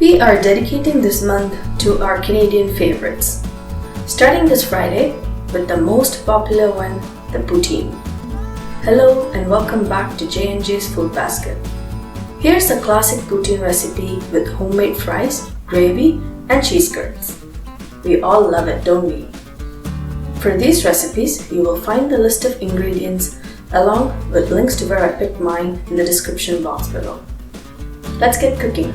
We are dedicating this month to our Canadian favorites, starting this Friday with the most popular one, the poutine. Hello and welcome back to J&J's Food Basket. Here's a classic poutine recipe with homemade fries, gravy, and cheese curds. We all love it, don't we? For these recipes, you will find the list of ingredients along with links to where I picked mine in the description box below. Let's get cooking.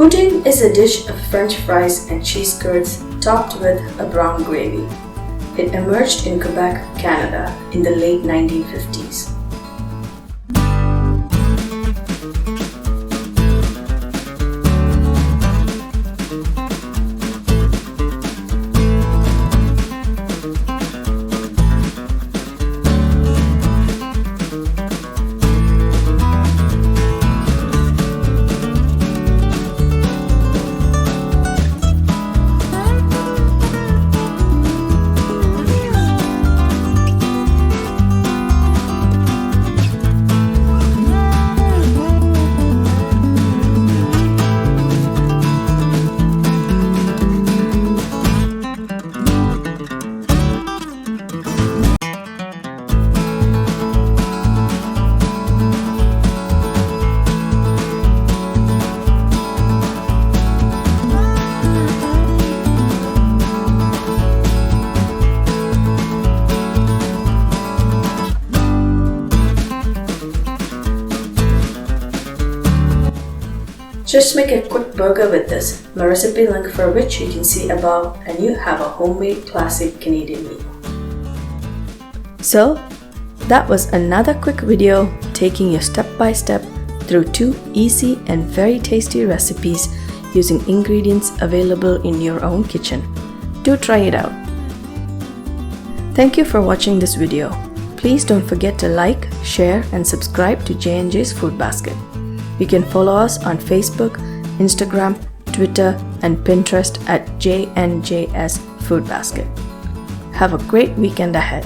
Poutine is a dish of French fries and cheese curds topped with a brown gravy. It emerged in Quebec, Canada in the late 1950s. Just make a quick burger with this, my recipe link for which you can see above, and you have a homemade classic Canadian meal. So, that was another quick video taking you step by step through two easy and very tasty recipes using ingredients available in your own kitchen. Do try it out. Thank you for watching this video. Please don't forget to like, share and subscribe to J&J's Food Basket. You can follow us on Facebook, Instagram, Twitter, and Pinterest at JNJS Food Basket. Have a great weekend ahead.